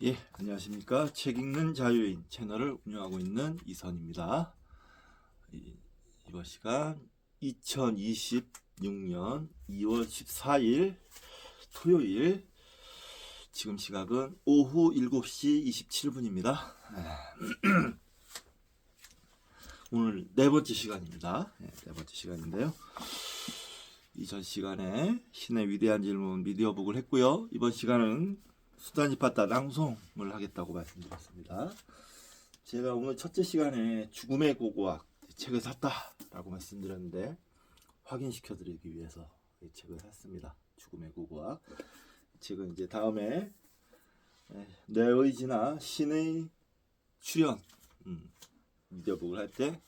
예, 안녕하십니까. 책 읽는 자유인 채널을 운영하고 있는 이선입니다. 이번 시간 2026년 2월 14일 토요일, 지금 시각은 오후 7시 27분입니다. 오늘 네 번째 시간입니다. 네 번째 시간인데요. 이전 시간에 신의 위대한 질문 미디어북을 했고요. 이번 시간은 수단이파다 낭송을 하겠다고 말씀드렸습니다. 제가 오늘 첫째 시간에 죽음의 고고학 책을 샀다라고 말씀드렸는데 확인시켜드리기 위해서 이 책을 샀습니다. 죽음의 고고학. 이 책은 이제 다음에 내 의지나 신의 출현 미디어북을 할 때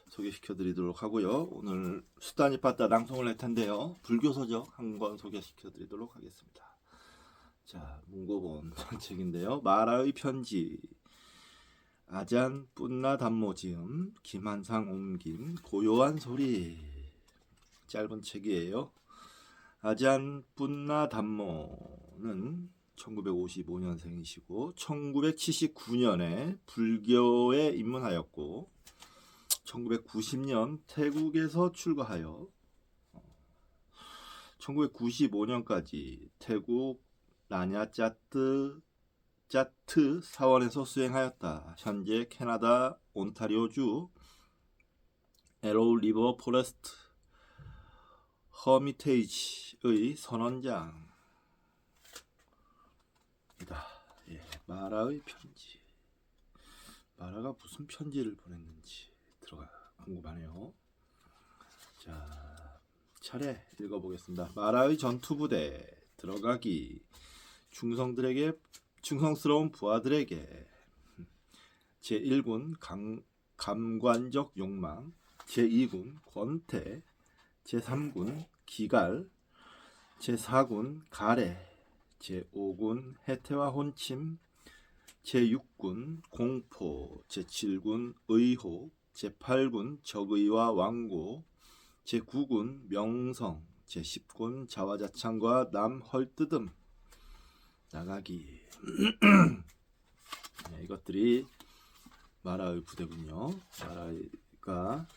소개시켜드리도록 하고요. 오늘 수단이파다 낭송을 할 텐데요. 불교서적 한 권 소개시켜드리도록 하겠습니다. 자, 문고본 책인데요. 마라의 편지, 아잔 뿐나 담모 지음, 김한상 옮김, 고요한 소리. 짧은 책이에요. 아잔 뿐나 담모는 1955년생이시고 1979년에 불교에 입문하였고 1990년 태국에서 출가하여 1995년까지 태국 라냐짜트 사원에서 수행하였다. 현재 캐나다 온타리오주 에로우 리버 포레스트 허미테이지의 선원장이다. 예, 마라의 편지. 마라가 무슨 편지를 보냈는지 궁금하네요. 자, 차례 읽어보겠습니다. 마라의 전투부대 들어가기. 충성스러운 부하들에게. 제1군 감관적 욕망, 제2군 권태, 제3군 기갈, 제4군 가래, 제5군 해태와 혼침, 제6군 공포, 제7군 의혹, 제8군 적의와 완고, 제9군 명성, 제10군 자화자찬과 남 헐뜯음. 나가기. 네, 이것들이 마라의 부대군요. 마라가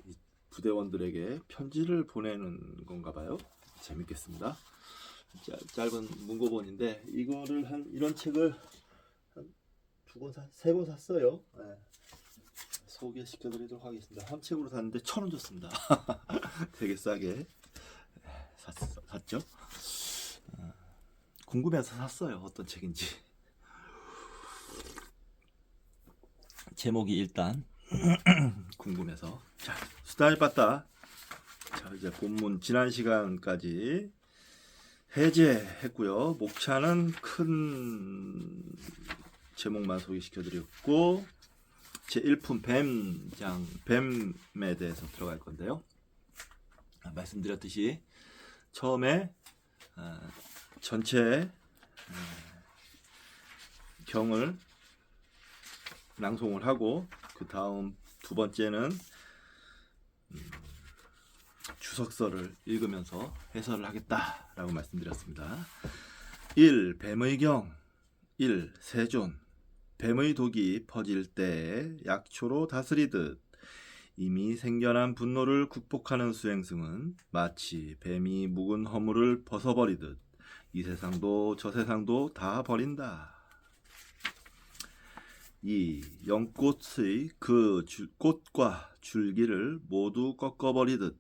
이 부대원들에게 편지를 보내는 건가 봐요. 재밌겠습니다. 짧은 문고본인데 이런 책을 세 권 샀어요. 네. 소개시켜드리도록 하겠습니다. 한 책으로 샀는데 1,000원 줬습니다. 되게 싸게 샀죠. 궁금해서 샀어요. 어떤 책인지. 제목이 일단 궁금해서. 자, 수다이빠따. 자, 이제 본문 지난 시간까지 해제했고요. 목차는 큰 제목만 소개시켜드렸고 제1품 뱀에 대해서 들어갈 건데요. 말씀드렸듯이 처음에 전체 경을 낭송을 하고 그 다음 두 번째는 주석서를 읽으면서 해설을 하겠다라고 말씀드렸습니다. 1. 뱀의 경. 1. 세존. 뱀의 독이 퍼질 때 약초로 다스리듯 이미 생겨난 분노를 국복하는 수행승은 마치 뱀이 묵은 허물을 벗어버리듯 이 세상도 저 세상도 다 버린다. 2. 연꽃의 그 꽃과 줄기를 모두 꺾어버리듯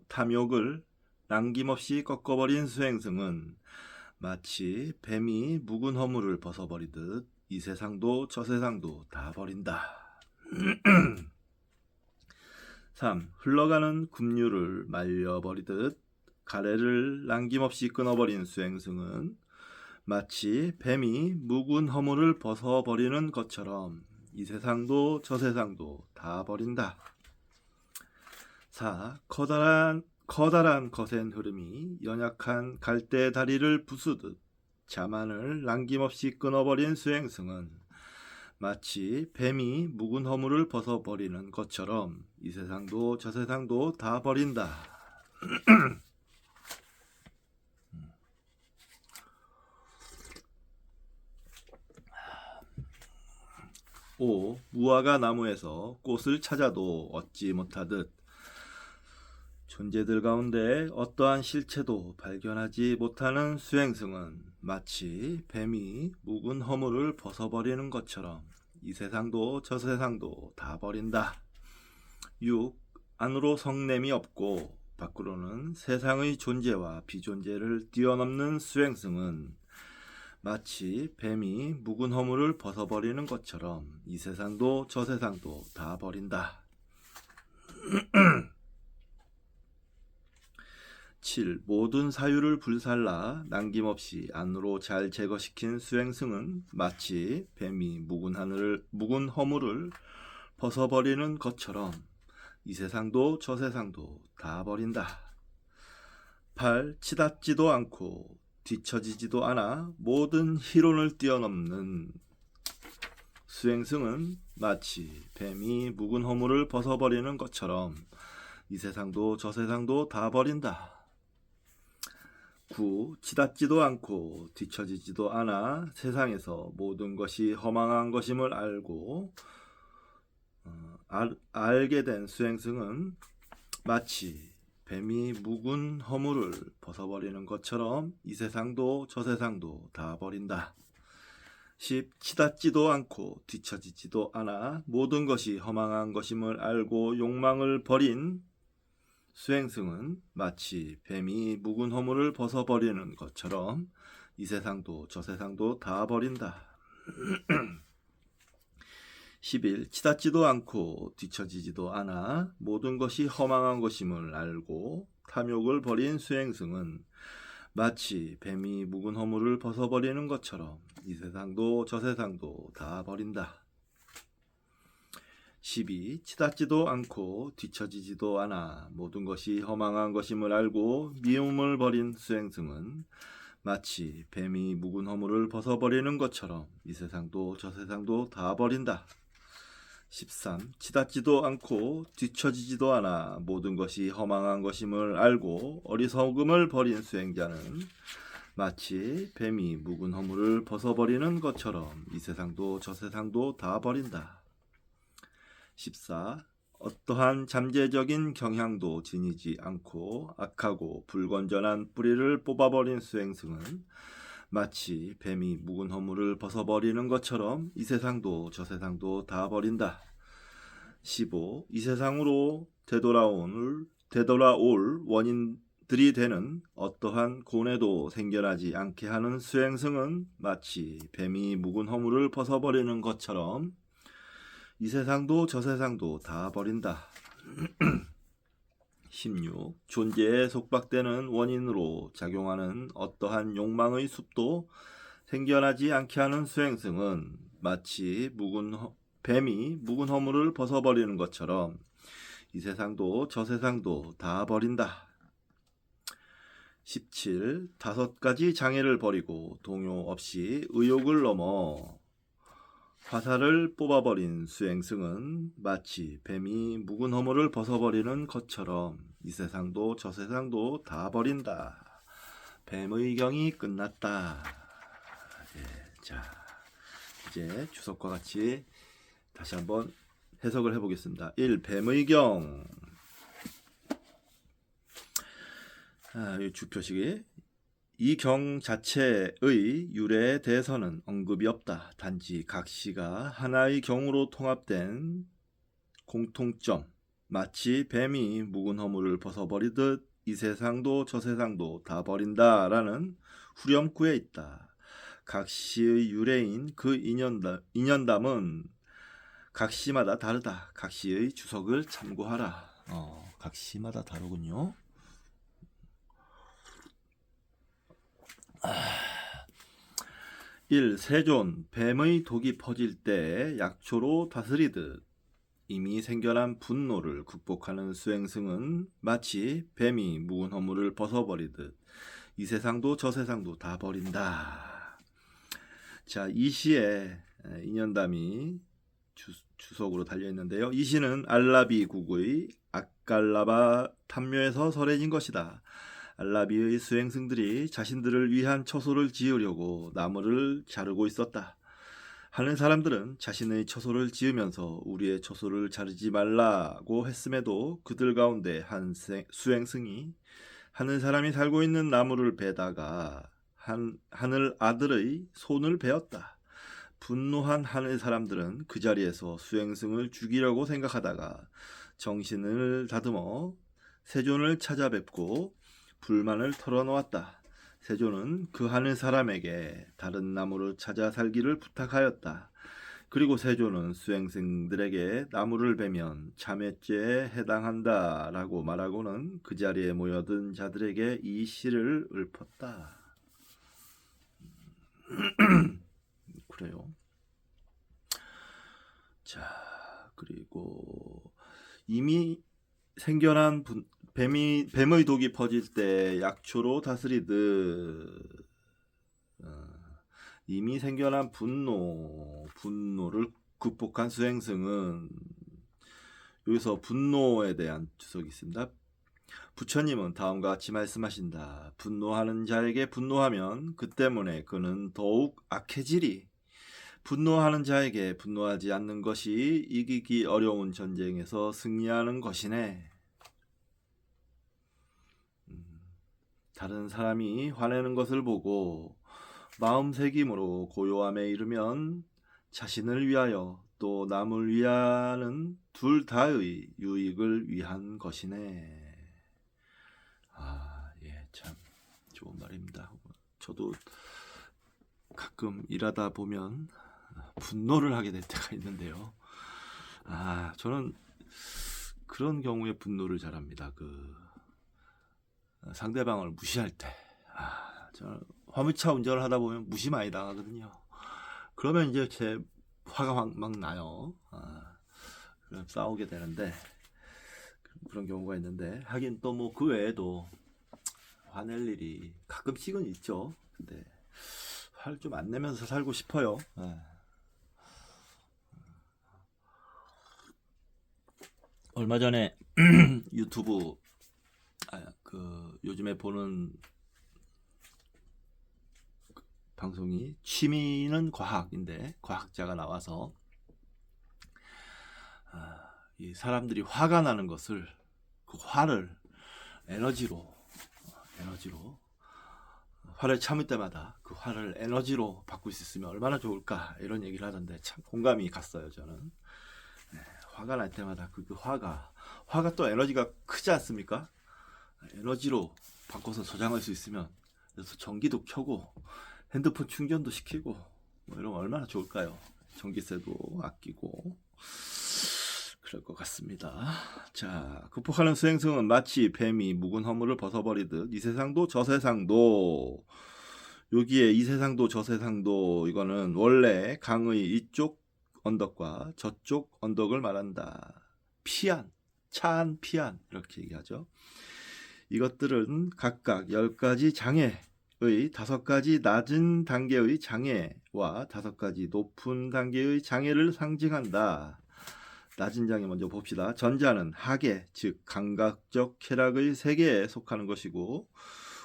탐욕을 남김없이 꺾어버린 수행승은 마치 뱀이 묵은 허물을 벗어버리듯 이 세상도 저 세상도 다 버린다. 3. 흘러가는 급류를 말려버리듯 가래를 남김없이 끊어버린 수행승은 마치 뱀이 묵은 허물을 벗어버리는 것처럼 이 세상도 저 세상도 다 버린다. 4. 커다란 거센 흐름이 연약한 갈대 다리를 부수듯 자만을 남김없이 끊어버린 수행승은 마치 뱀이 묵은 허물을 벗어버리는 것처럼 이 세상도 저 세상도 다 버린다. 무화과 나무에서 꽃을 찾아도 얻지 못하듯 존재들 가운데 어떠한 실체도 발견하지 못하는 수행승은 마치 뱀이 묵은 허물을 벗어버리는 것처럼 이 세상도 저 세상도 다 버린다. 6. 안으로 성냄이 없고 밖으로는 세상의 존재와 비존재를 뛰어넘는 수행승은 마치 뱀이 묵은 허물을 벗어버리는 것처럼 이 세상도 저 세상도 다 버린다. 7. 모든 사유를 불살라 남김없이 안으로 잘 제거시킨 수행승은 마치 뱀이 묵은 허물을 벗어버리는 것처럼 이 세상도 저 세상도 다 버린다. 8. 치닫지도 않고 뒤처지지도 않아 모든 희론을 뛰어넘는 수행승은 마치 뱀이 묵은 허물을 벗어버리는 것처럼 이 세상도 저 세상도 다 버린다. 9. 치닫지도 않고 뒤처지지도 않아 세상에서 모든 것이 허망한 것임을 알게 된 수행승은 마치 뱀이 묵은 허물을 벗어버리는 것처럼 이 세상도 저 세상도 다 버린다. 10. 치닫지도 않고 뒤처지지도 않아 모든 것이 허망한 것임을 알고 욕망을 버린 수행승은 마치 뱀이 묵은 허물을 벗어버리는 것처럼 이 세상도 저 세상도 다 버린다. 11. 치닫지도 않고 뒤처지지도 않아 모든 것이 허망한 것임을 알고 탐욕을 버린 수행승은 마치 뱀이 묵은 허물을 벗어버리는 것처럼 이 세상도 저 세상도 다 버린다. 12. 치닫지도 않고 뒤처지지도 않아 모든 것이 허망한 것임을 알고 미움을 버린 수행승은 마치 뱀이 묵은 허물을 벗어버리는 것처럼 이 세상도 저 세상도 다 버린다. 13. 치닫지도 않고 뒤처지지도 않아 모든 것이 허망한 것임을 알고 어리석음을 버린 수행자는 마치 뱀이 묵은 허물을 벗어버리는 것처럼 이 세상도 저 세상도 다 버린다. 14. 어떠한 잠재적인 경향도 지니지 않고 악하고 불건전한 뿌리를 뽑아버린 수행승은 마치 뱀이 묵은 허물을 벗어버리는 것처럼 이 세상도 저 세상도 다 버린다. 15. 이 세상으로 되돌아올 원인들이 되는 어떠한 고뇌도 생겨나지 않게 하는 수행승은 마치 뱀이 묵은 허물을 벗어버리는 것처럼 이 세상도 저 세상도 다 버린다. 16. 존재에 속박되는 원인으로 작용하는 어떠한 욕망의 숲도 생겨나지 않게 하는 수행승은 마치 뱀이 묵은 허물을 벗어버리는 것처럼 이 세상도 저 세상도 다 버린다. 17. 5가지 장애를 버리고 동요 없이 의욕을 넘어 화살을 뽑아버린 수행승은 마치 뱀이 묵은 허물을 벗어버리는 것처럼 이 세상도 저 세상도 다 버린다. 뱀의 경이 끝났다. 자, 이제 주석과 같이 다시 한번 해석을 해보겠습니다. 1. 뱀의 경. 이 주표식이 이 경 자체의 유래에 대해서는 언급이 없다. 단지 각 시가 하나의 경으로 통합된 공통점, 마치 뱀이 묵은 허물을 벗어버리듯 이 세상도 저 세상도 다 버린다라는 후렴구에 있다. 각 시의 유래인 그 인연담은 각 시마다 다르다. 각 시의 주석을 참고하라. 각 시마다 다르군요. 1. 세존. 뱀의 독이 퍼질 때 약초로 다스리듯 이미 생겨난 분노를 극복하는 수행승은 마치 뱀이 묵은 허물을 벗어버리듯 이 세상도 저 세상도 다 버린다. 자, 이 시에 인연담이 주석으로 달려있는데요. 이 시는 알라비 국의 아깔라바 탐묘에서 설해진 것이다. 알라비의 수행승들이 자신들을 위한 처소를 지으려고 나무를 자르고 있었다. 하는 사람들은 자신의 처소를 지으면서 우리의 처소를 자르지 말라고 했음에도 그들 가운데 한 수행승이 하는 사람이 살고 있는 나무를 베다가 하늘 아들의 손을 베었다. 분노한 하늘 사람들은 그 자리에서 수행승을 죽이려고 생각하다가 정신을 다듬어 세존을 찾아뵙고 불만을 털어놓았다. 세존은 그 하늘 사람에게 다른 나무를 찾아 살기를 부탁하였다. 그리고 세존은 수행승들에게 나무를 베면 자매죄에 해당한다라고 말하고는 그 자리에 모여든 자들에게 이 시를 읊었다. 그래요. 자, 그리고 이미 생겨난 뱀의 독이 퍼질 때 약초로 다스리듯 이미 생겨난 분노를 극복한 수행승은 여기서 분노에 대한 주석이 있습니다. 부처님은 다음과 같이 말씀하신다. 분노하는 자에게 분노하면 그 때문에 그는 더욱 악해지리. 분노하는 자에게 분노하지 않는 것이 이기기 어려운 전쟁에서 승리하는 것이네. 다른 사람이 화내는 것을 보고 마음새김으로 고요함에 이르면 자신을 위하여 또 남을 위하는 둘 다의 유익을 위한 것이네. 예, 참 좋은 말입니다. 저도 가끔 일하다 보면 분노를 하게 될 때가 있는데요. 저는 그런 경우에 분노를 잘합니다. 상대방을 무시할 때. 저는 화물차 운전을 하다 보면 무시 많이 당하거든요. 그러면 이제 제 화가 막 나요. 그럼 싸우게 되는데 그런 경우가 있는데 하긴 또 뭐 그 외에도 화낼 일이 가끔씩은 있죠. 근데 화를 좀 안 내면서 살고 싶어요. 얼마 전에 유튜브 요즘에 보는 방송이 취미는 과학인데 과학자가 나와서 이 사람들이 화가 나는 것을 그 화를 에너지로 화를 참을 때마다 그 화를 에너지로 바꿀 수 있으면 얼마나 좋을까 이런 얘기를 하던데 참 공감이 갔어요. 저는 화가 날 때마다 그 화가 또 에너지가 크지 않습니까? 에너지로 바꿔서 저장할 수 있으면 그래서 전기도 켜고 핸드폰 충전도 시키고 뭐 이러면 얼마나 좋을까요? 전기세도 아끼고 그럴 것 같습니다. 자, 극복하는 수행승은 마치 뱀이 묵은 허물을 벗어버리듯 이 세상도 저 세상도 여기에 이 세상도 저 세상도 이거는 원래 강의 이쪽 언덕과 저쪽 언덕을 말한다. 차안 피안 이렇게 얘기하죠. 이것들은 각각 10가지 장애의 5가지 낮은 단계의 장애와 5가지 높은 단계의 장애를 상징한다. 낮은 장애 먼저 봅시다. 전자는 하계, 즉 감각적 쾌락의 세계에 속하는 것이고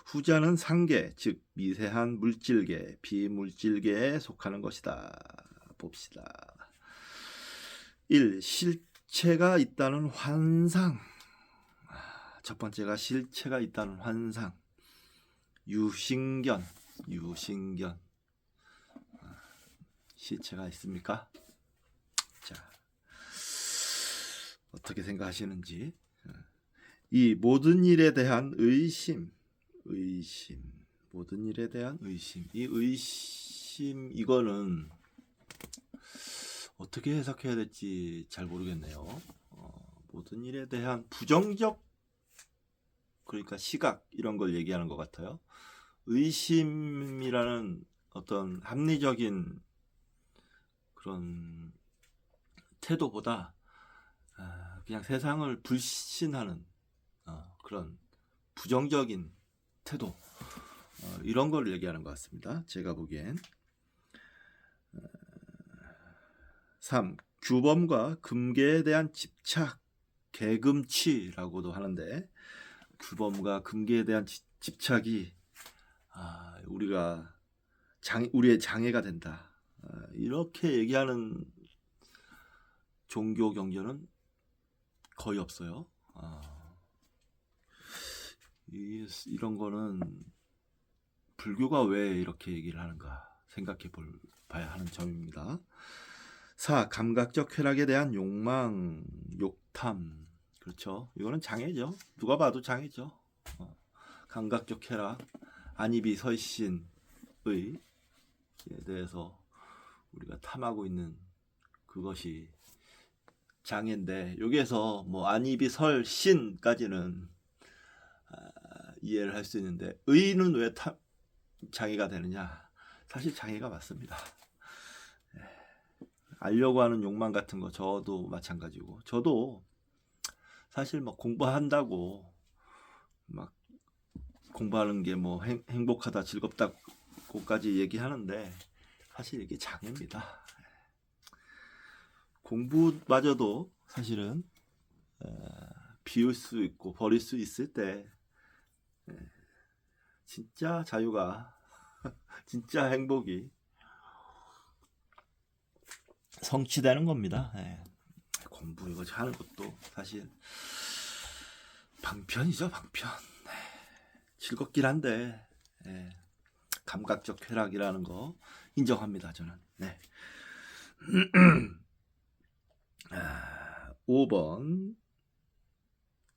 후자는 상계, 즉 미세한 물질계, 비물질계에 속하는 것이다. 봅시다. 1. 실체가 있다는 환상. 첫 번째가 실체가 있다는 환상. 유신견. 실체가 있습니까? 자, 어떻게 생각하시는지. 이 모든 일에 대한 의심. 모든 일에 대한 의심. 이 의심 이거는 어떻게 해석해야 될지 잘 모르겠네요. 모든 일에 대한 부정적 그러니까 시각 이런 걸 얘기하는 것 같아요. 의심이라는 어떤 합리적인 그런 태도보다 그냥 세상을 불신하는 그런 부정적인 태도 이런 걸 얘기하는 것 같습니다. 제가 보기엔 3. 규범과 금계에 대한 집착, 개금치라고도 하는데 규범과 금계에 대한 집착이 우리의 장애가 된다. 이렇게 얘기하는 종교 경전은 거의 없어요. 이런 거는 불교가 왜 이렇게 얘기를 하는가 생각해 봐야 하는 점입니다. 4. 감각적 쾌락에 대한 욕망, 욕탐. 그렇죠. 이거는 장애죠. 누가 봐도 장애죠. 감각적 쾌락, 안입이 설신의 대해서 우리가 탐하고 있는 그것이 장애인데, 여기에서 뭐 안입이 설신까지는 이해를 할 수 있는데, 의는 왜 장애가 되느냐? 사실 장애가 맞습니다. 알려고 하는 욕망 같은 거 저도 마찬가지고, 저도 사실 막 공부한다고 막 공부하는 게 뭐 행복하다 즐겁다고까지 얘기하는데 사실 이게 장애입니다. 공부마저도 사실은 비울 수 있고 버릴 수 있을 때 진짜 자유가 진짜 행복이 성취되는 겁니다. 공부 이거 하는 것도 사실 방편이죠, 방편. 즐겁긴 한데 감각적 쾌락이라는 거 인정합니다, 저는. 5번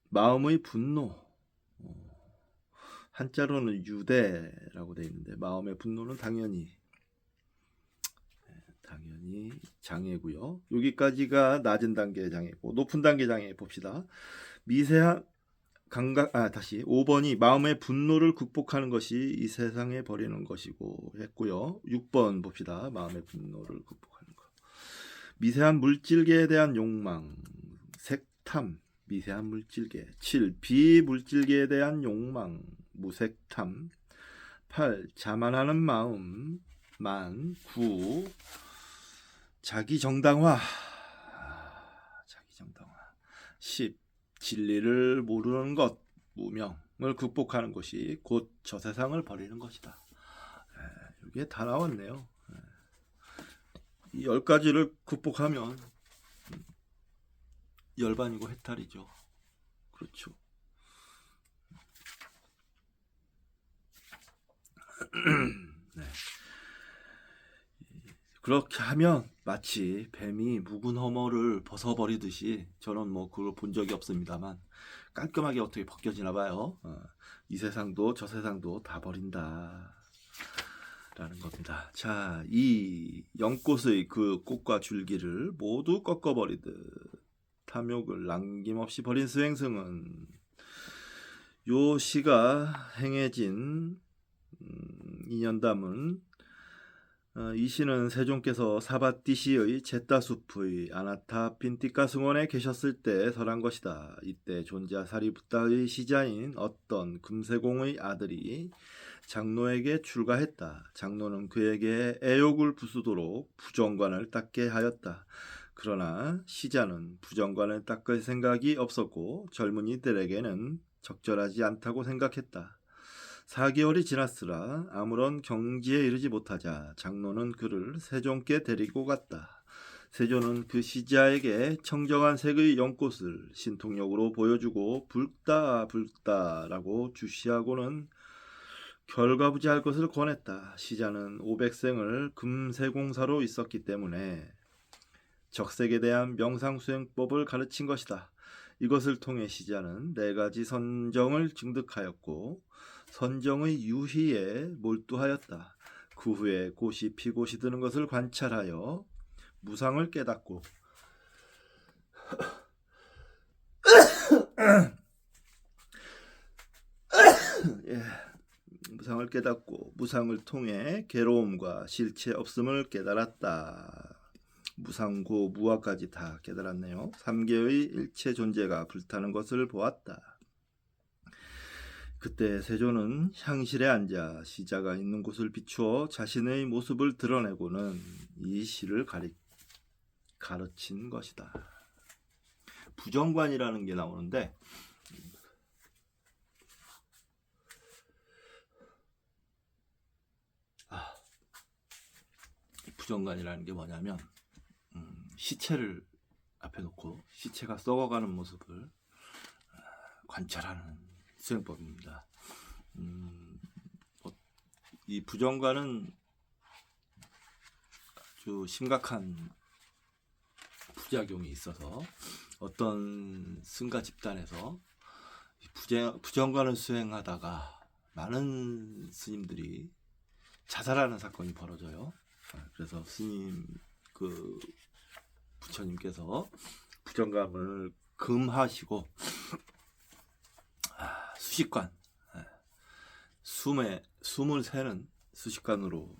마음의 분노. 한자로는 유대라고 되어 있는데 마음의 분노는 당연히 장애고요. 여기까지가 낮은 단계 장애고, 높은 단계 장애 봅시다. 미세한 다시 5번이 마음의 분노를 극복하는 것이 이 세상에 버리는 것이고 했고요. 6번 봅시다. 마음의 분노를 극복하는 것. 미세한 물질계에 대한 욕망, 색탐, 미세한 물질계. 7. 비물질계에 대한 욕망, 무색탐. 8. 자만하는 마음, 만. 9. 자기 정당화. 10. 진리를 모르는 것, 무명을 극복하는 것이 곧 저 세상을 버리는 것이다. 이게 다 나왔네요. 이 10가지를 극복하면 열반이고 해탈이죠. 그렇죠. 네. 그렇게 하면 마치 뱀이 묵은 허물을 벗어버리듯이, 저는 뭐 그걸 본 적이 없습니다만 깔끔하게 어떻게 벗겨지나 봐요. 이 세상도 저 세상도 다 버린다 라는 겁니다. 자, 이 연꽃의 그 꽃과 줄기를 모두 꺾어버리듯 탐욕을 남김없이 버린 수행승은, 요 시가 행해진 인연담은 이 시는 세종께서 사바띠시의 제따숲의 아나타핀티카 승원에 계셨을 때 설한 것이다. 이때 존자 사리부타의 시자인 어떤 금세공의 아들이 장로에게 출가했다. 장로는 그에게 애욕을 부수도록 부정관을 닦게 하였다. 그러나 시자는 부정관을 닦을 생각이 없었고 젊은이들에게는 적절하지 않다고 생각했다. 4개월이 지났으나 아무런 경지에 이르지 못하자 장로는 그를 세종께 데리고 갔다. 세종은 그 시자에게 청정한 색의 연꽃을 신통력으로 보여주고 붉다라고 주시하고는 결과부지할 것을 권했다. 시자는 500생을 금세공사로 있었기 때문에 적색에 대한 명상수행법을 가르친 것이다. 이것을 통해 시자는 4가지 선정을 증득하였고 선정의 유희에 몰두하였다. 그 후에 꽃이 피고 시드는 것을 관찰하여 무상을 깨닫고 무상을 깨닫고 무상을 통해 괴로움과 실체 없음을 깨달았다. 무상고 무아까지 다 깨달았네요. 3개의 일체 존재가 불타는 것을 보았다. 그때 세조는 향실에 앉아 시자가 있는 곳을 비추어 자신의 모습을 드러내고는 이 시를 가르친 것이다. 부정관이라는 게 나오는데 부정관이라는 게 뭐냐면 시체를 앞에 놓고 시체가 썩어가는 모습을 관찰하는 수행법입니다. 이 부정관은 아주 심각한 부작용이 있어서 어떤 승가 집단에서 부정관을 수행하다가 많은 스님들이 자살하는 사건이 벌어져요. 그래서 스님 부처님께서 부정관을 금하시고 수식관, 숨을 새는 수식관으로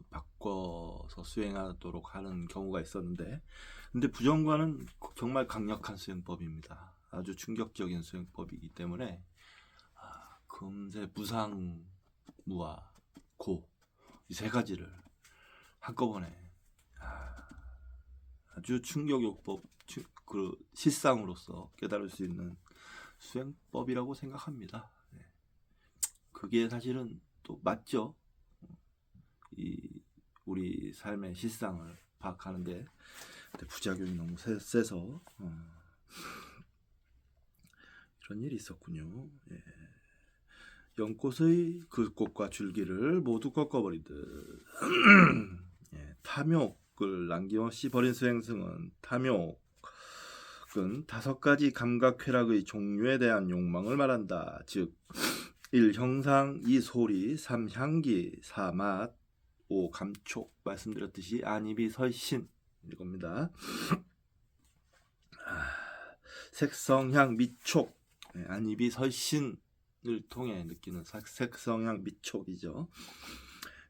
바꿔서 수행하도록 하는 경우가 있었는데, 근데 부정관은 정말 강력한 수행법입니다. 아주 충격적인 수행법이기 때문에 금세 무상, 무아, 고 이 세 가지를 한꺼번에 아주 충격요법, 실상으로서 깨달을 수 있는 수행법이라고 생각합니다. 그게 사실은 또 맞죠. 우리 삶의 실상을 파악하는데 부작용이 너무 세서 이런 일이 있었군요. 연꽃의 그 꽃과 줄기를 모두 꺾어버리듯 탐욕을 남김없이 버린 수행승은, 탐욕은 5가지 감각쾌락의 종류에 대한 욕망을 말한다. 즉 1. 형상, 2. 소리, 3. 향기, 4. 맛, 5. 감촉. 말씀드렸듯이 안입이 설신 이겁니다. 색성향 미촉, 안입이 설신을 통해 느끼는 색성향 미촉이죠.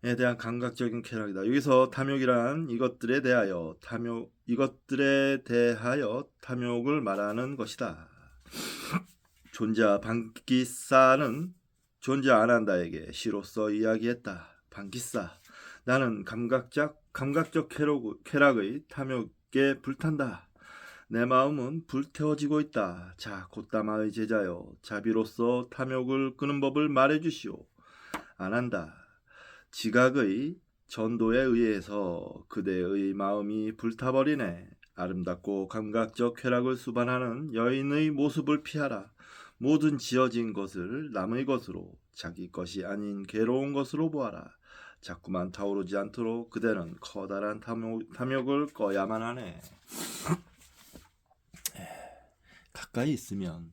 에 대한 감각적인 쾌락이다. 여기서 탐욕이란 이것들에 대하여 탐욕을 말하는 것이다. 존자 방기사는 존재 안한다에게 시로서 이야기했다. 방기사, 나는 감각적 쾌락의 탐욕에 불탄다. 내 마음은 불태워지고 있다. 자, 곧다마의 제자여, 자비로서 탐욕을 끄는 법을 말해주시오. 안한다. 지각의 전도에 의해서 그대의 마음이 불타버리네. 아름답고 감각적 쾌락을 수반하는 여인의 모습을 피하라. 모든 지어진 것을 남의 것으로, 자기 것이 아닌 괴로운 것으로 보아라. 자꾸만 타오르지 않도록 그대는 커다란 탐욕을 꺼야만 하네. 가까이 있으면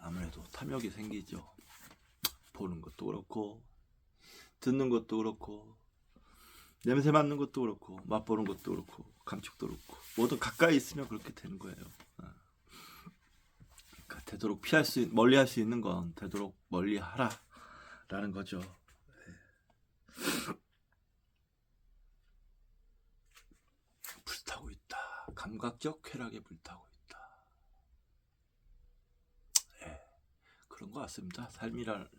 아무래도 탐욕이 생기죠. 보는 것도 그렇고, 듣는 것도 그렇고, 냄새 맡는 것도 그렇고, 맛보는 것도 그렇고, 감촉도 그렇고, 모두 가까이 있으면 그렇게 되는 거예요. 그러니까 되도록 멀리 할 수 있는 건 되도록 멀리 하라 라는 거죠. 불타고 있다. 감각적 쾌락에 불타고 있다. 그런 것 같습니다. 삶이란,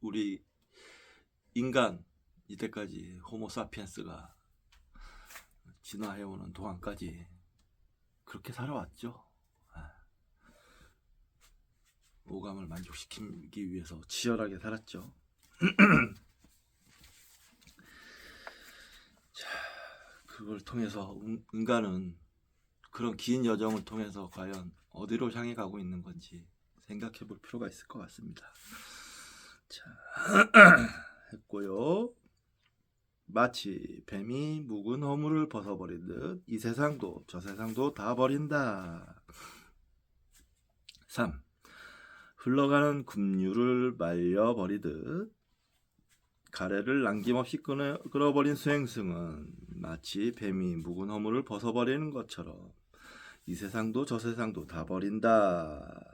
우리 인간 이때까지 호모사피엔스가 진화해오는 동안까지 그렇게 살아왔죠. 오감을 만족시키기 위해서 치열하게 살았죠. 자, 그걸 통해서 인간은 그런 긴 여정을 통해서 과연 어디로 향해 가고 있는 건지 생각해 볼 필요가 있을 것 같습니다. 자, 했고요. 마치 뱀이 묵은 허물을 벗어버리듯 이 세상도 저 세상도 다 버린다. 3. 흘러가는 급류를 말려버리듯 가래를 남김없이 끌어버린 수행승은 마치 뱀이 묵은 허물을 벗어버리는 것처럼 이 세상도 저 세상도 다 버린다.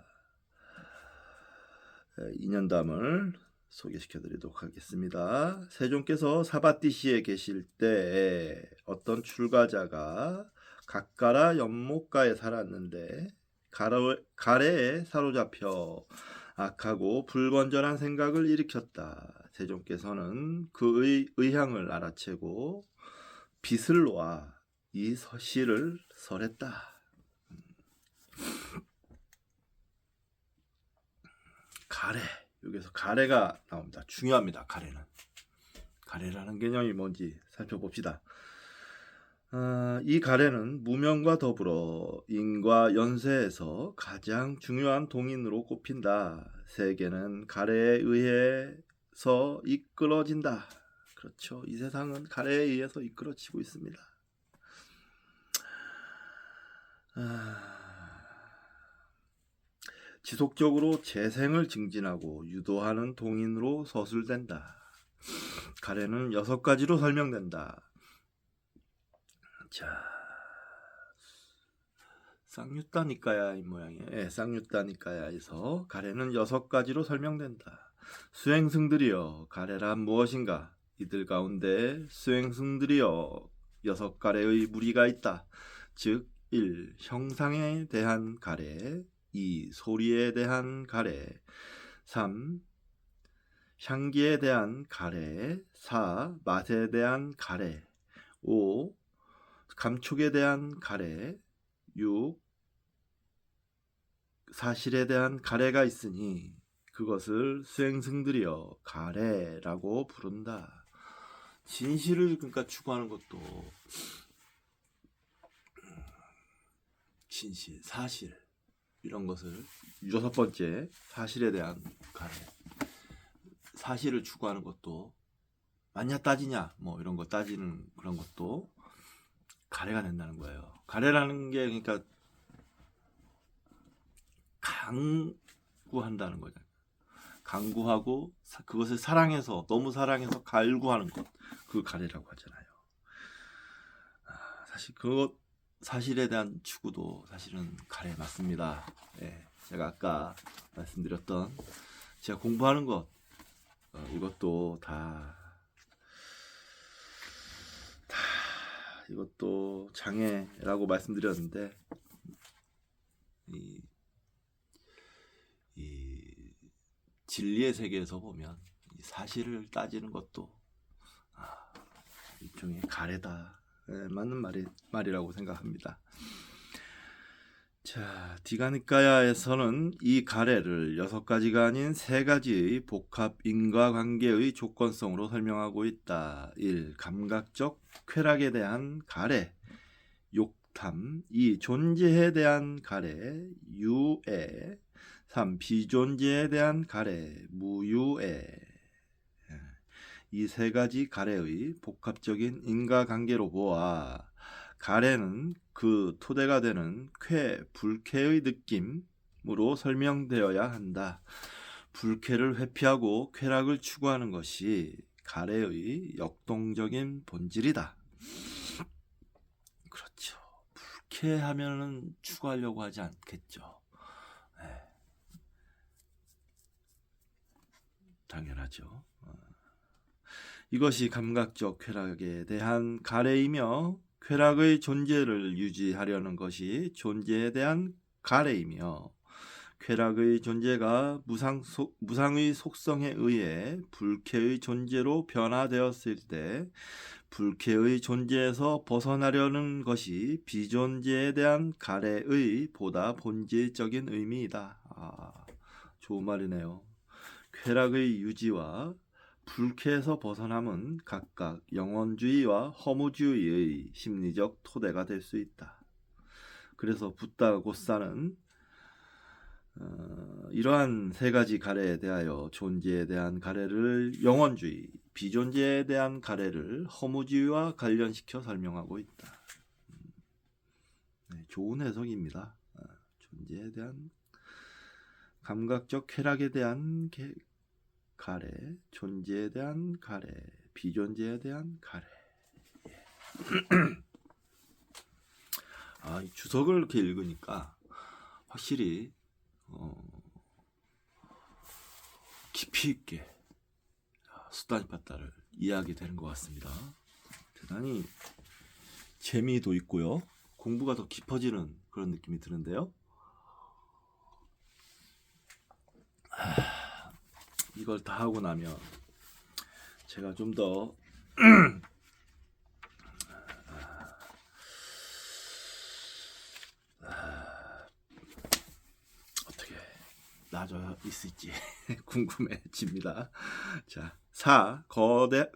인연담을 소개시켜드리도록 하겠습니다. 세종께서 사바띠시에 계실 때 어떤 출가자가 각가라 연못가에 살았는데 가래에 사로잡혀 악하고 불건전한 생각을 일으켰다. 세종께서는 그의 의향을 알아채고 빗을 놓아 이 시를 설했다. 가래, 여기서 가래가 나옵니다. 중요합니다. 가래는. 가래라는 개념이 뭔지 살펴봅시다. 이 가래는 무명과 더불어 인과 연세에서 가장 중요한 동인으로 꼽힌다. 세계는 가래에 의해서 이끌어진다. 그렇죠. 이 세상은 가래에 의해서 이끌어지고 있습니다. 지속적으로 재생을 증진하고 유도하는 동인으로 서술된다. 가래는 6가지로 설명된다. 자, 쌍유따니까야 이 모양이에요. 예, 쌍유따니까야에서 가래는 6가지로 설명된다. 수행승들이여, 가래란 무엇인가? 이들 가운데 수행승들이여 6가래의 무리가 있다. 즉 1. 형상에 대한 가래, 2. 소리에 대한 가래, 3. 향기에 대한 가래, 4. 맛에 대한 가래, 5. 감촉에 대한 가래, 6. 사실에 대한 가래가 있으니 그것을 수행승들이여 가래라고 부른다. 진실을 그러니까 추구하는 것도 진실, 사실 이런 것을 6번째 사실에 대한 가래. 사실을 추구하는 것도 맞냐 따지냐 뭐 이런 거 따지는 그런 것도 가래가 된다는 거예요. 가래라는 게 그러니까 강구한다는 거죠. 강구하고 그것을 사랑해서 너무 사랑해서 갈구하는 것, 그 가래라고 하잖아요. 사실 그것 사실에 대한 추구도 사실은 가래 맞습니다. 예, 제가 아까 말씀드렸던 제가 공부하는 것 이것도 다 이것도 장애라고 말씀드렸는데 이 진리의 세계에서 보면 이 사실을 따지는 것도 일종의 가래다. 네, 맞는 말이라고 생각합니다. 자, 디가니까야에서는 이 가래를 6가지가 아닌 3가지의 복합 인과관계의 조건성으로 설명하고 있다. 1. 감각적 쾌락에 대한 가래, 욕탐. 2. 존재에 대한 가래, 유애. 3. 비존재에 대한 가래, 무유애. 이 3가지 가래의 복합적인 인과관계로 보아 가래는 그 토대가 되는 쾌, 불쾌의 느낌으로 설명되어야 한다. 불쾌를 회피하고 쾌락을 추구하는 것이 가래의 역동적인 본질이다. 그렇죠. 불쾌하면은 추구하려고 하지 않겠죠. 네. 당연하죠. 이것이 감각적 쾌락에 대한 가래이며 쾌락의 존재를 유지하려는 것이 존재에 대한 가래이며 쾌락의 존재가 무상의 속성에 의해 불쾌의 존재로 변화되었을 때 불쾌의 존재에서 벗어나려는 것이 비존재에 대한 가래의 보다 본질적인 의미이다. 좋은 말이네요. 쾌락의 유지와 불쾌에서 벗어남은 각각 영원주의와 허무주의의 심리적 토대가 될 수 있다. 그래서 붓다 고사는 이러한 3가지 가래에 대하여 존재에 대한 가래를 영원주의, 비존재에 대한 가래를 허무주의와 관련시켜 설명하고 있다. 네, 좋은 해석입니다. 존재에 대한 감각적 쾌락에 대한 가래, 존재에 대한 가래, 비존재에 대한 가래. 이 주석을 이렇게 읽으니까 확실히 깊이 있게 수다니파타를 이해하게 되는 것 같습니다. 대단히 재미도 있고요. 공부가 더 깊어지는 그런 느낌이 드는데요. 이걸 다 하고 나면 제가 좀 더 어떻게 놔져 있을지 궁금해집니다. 자, 4.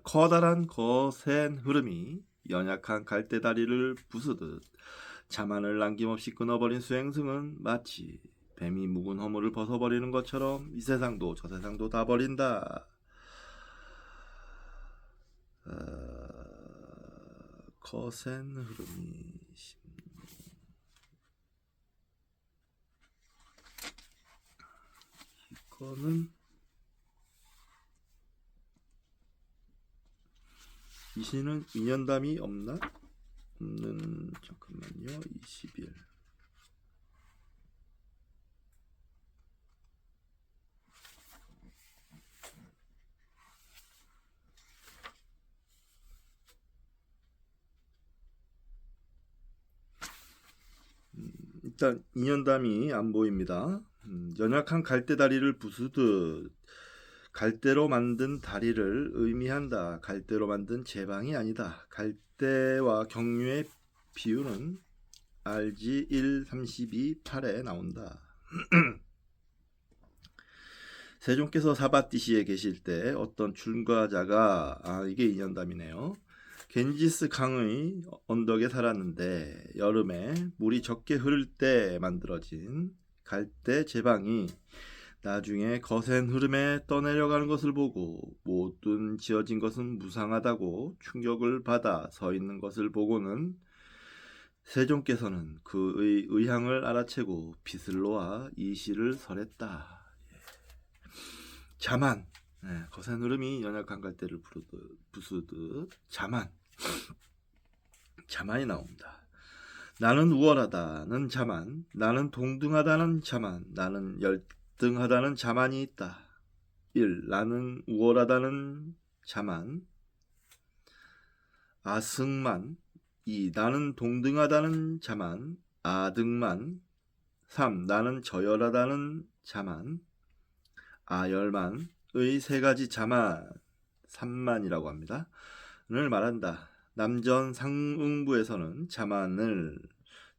커다란 거센 흐름이 연약한 갈대다리를 부수듯 자만을 남김없이 끊어버린 수행승은 마치 뱀이 묵은 허물을 벗어버리는 것처럼 이 세상도 저 세상도 다 버린다. 거센 흐름이 이거는 이 시는 인연담이 없나? 없는 잠깐만요. 20일 일단 인연담이 안 보입니다. 연약한 갈대다리를 부수듯 갈대로 만든 다리를 의미한다. 갈대로 만든 제방이 아니다. 갈대와 경류의 비유는 RG 132 8에 나온다. 세종께서 사바띠시에 계실 때 어떤 출가자가 이게 인연담이네요. 겐지스 강의 언덕에 살았는데 여름에 물이 적게 흐를 때 만들어진 갈대 제방이 나중에 거센 흐름에 떠내려가는 것을 보고 모든 지어진 것은 무상하다고 충격을 받아 서 있는 것을 보고는 세종께서는 그의 의향을 알아채고 빗을 놓아 이 시를 설했다. 자만, 거센 흐름이 연약한 갈대를 부수듯 자만이 나옵니다. 나는 우월하다는 자만, 나는 동등하다는 자만, 나는 열등하다는 자만이 있다. 1. 나는 우월하다는 자만, 아승만. 2. 나는 동등하다는 자만, 아등만. 3. 나는 저열하다는 자만, 아열만의 세 가지 자만, 삼만이라고 합니다. 를 말한다. 남전 상응부에서는 자만을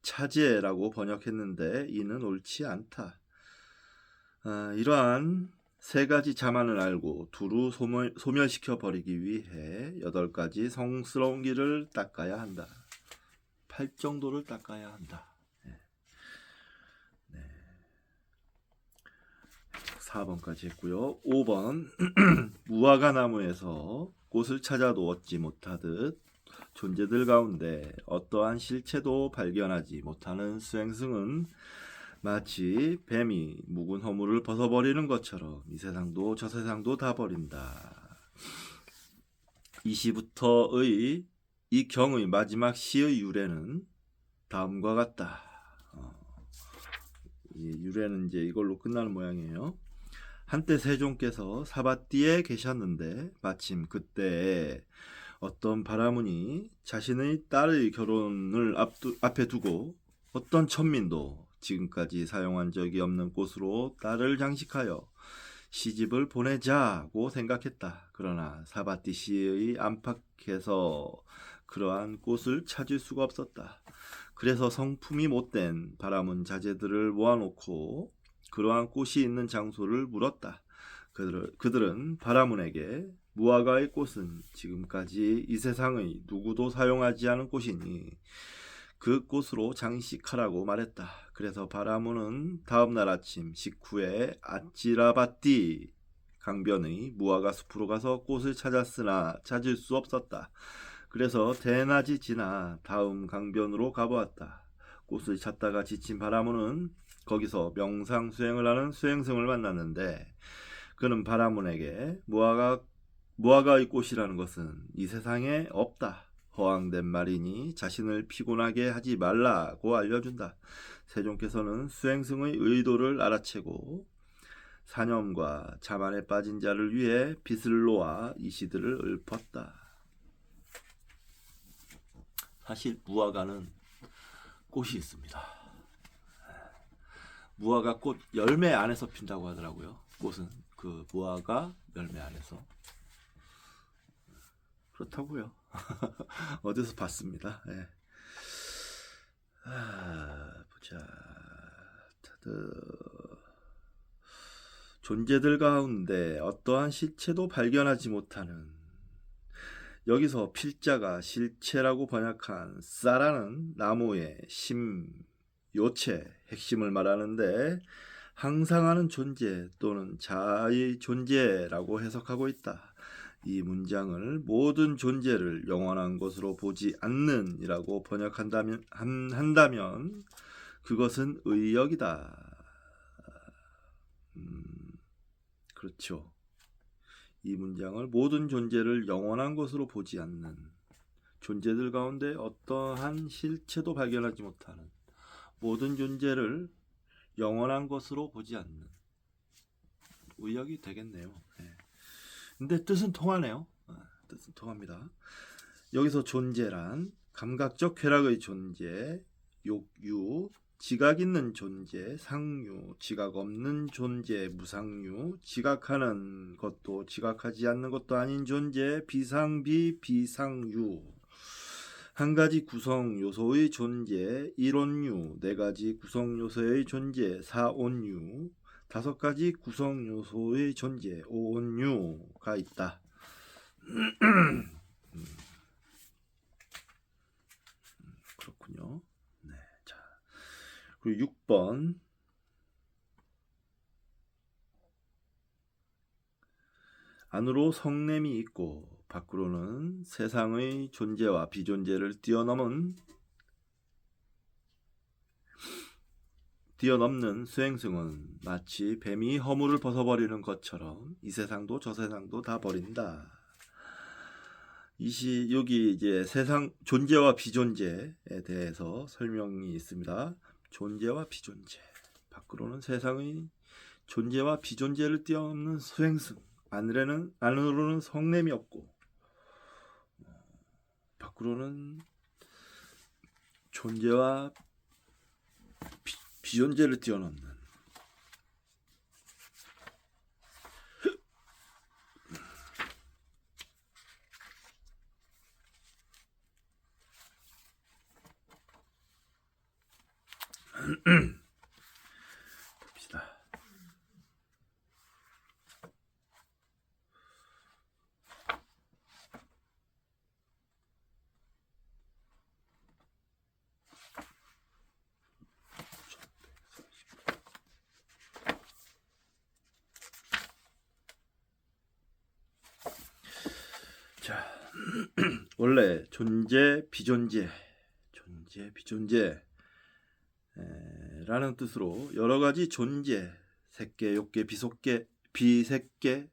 차지라고 번역했는데 이는 옳지 않다. 이러한 세 가지 자만을 알고 두루 소멸시켜 버리기 위해 8가지 성스러운 길을 닦아야 한다. 8정도를 닦아야 한다. 4번까지 했고요. 5번 무화과 나무에서 꽃을 찾아도 얻지 못하듯 존재들 가운데 어떠한 실체도 발견하지 못하는 수행승은 마치 뱀이 묵은 허물을 벗어버리는 것처럼 이 세상도 저 세상도 다 버린다. 이 시부터의 이 경의 마지막 시의 유래는 다음과 같다. 유래는 이제 이걸로 끝나는 모양이에요. 한때 세종께서 사바띠에 계셨는데 마침 그때 어떤 바라문이 자신의 딸의 결혼을 앞에 두고 어떤 천민도 지금까지 사용한 적이 없는 꽃으로 딸을 장식하여 시집을 보내자고 생각했다. 그러나 사바띠 시의 안팎에서 그러한 꽃을 찾을 수가 없었다. 그래서 성품이 못된 바라문 자제들을 모아놓고 그러한 꽃이 있는 장소를 물었다. 그들은 바라문에게 무화과의 꽃은 지금까지 이 세상의 누구도 사용하지 않은 꽃이니 그 꽃으로 장식하라고 말했다. 그래서 바라문은 다음날 아침 식후에 아찌라바띠 강변의 무화과 숲으로 가서 꽃을 찾았으나 찾을 수 없었다. 그래서 대낮이 지나 다음 강변으로 가보았다. 꽃을 찾다가 지친 바라문은 거기서 명상 수행을 하는 수행승을 만났는데 그는 바라문에게 무화과의 꽃이라는 것은 이 세상에 없다. 허황된 말이니 자신을 피곤하게 하지 말라고 알려준다. 세종께서는 수행승의 의도를 알아채고 사념과 자만에 빠진 자를 위해 빗을 놓아 이 시들을 읊었다. 사실 무화과는 꽃이 있습니다. 무화과 꽃 열매 안에서 핀다고 하더라고요. 꽃은 그 무화과 열매 안에서. 그렇다고요. 어디서 봤습니다. 예. 보자. 존재들 가운데 어떠한 실체도 발견하지 못하는, 여기서 필자가 실체라고 번역한 싸라는 나무의 요체, 핵심을 말하는데 항상하는 존재 또는 자의 존재라고 해석하고 있다. 이 문장을 모든 존재를 영원한 것으로 보지 않는 이라고 한다면 그것은 의역이다. 그렇죠. 이 문장을 모든 존재를 영원한 것으로 보지 않는, 존재들 가운데 어떠한 실체도 발견하지 못하는, 모든 존재를 영원한 것으로 보지 않는 의역이 되겠네요. 네. 근데 뜻은 통하네요. 뜻은 통합니다. 여기서 존재란 감각적 쾌락의 존재, 욕유, 지각 있는 존재, 상유, 지각 없는 존재, 무상유, 지각하는 것도 지각하지 않는 것도 아닌 존재, 비상비, 비상유, 한 가지 구성 요소의 존재, 일온유, 네 가지 구성 요소의 존재, 사온유, 다섯 가지 구성 요소의 존재, 오온유가 있다. 그렇군요. 네, 자, 그리고 6번. 안으로 성냄이 있고 밖으로는 세상의 존재와 비존재를 뛰어넘는 수행승은 마치 뱀이 허물을 벗어버리는 것처럼 이 세상도 저 세상도 다 버린다. 여기 이제 세상 존재와 비존재에 대해서 설명이 있습니다. 존재와 비존재. 밖으로는 세상의 존재와 비존재를 뛰어넘는 수행승. 안으로는 성냄이 없고 밖으로는 존재와 비존재를 뛰어넘는. 봅시다. 자, 원래 존재, 비존재 라는 뜻으로 여러 가지 존재, 색계, 욕계, 비색계의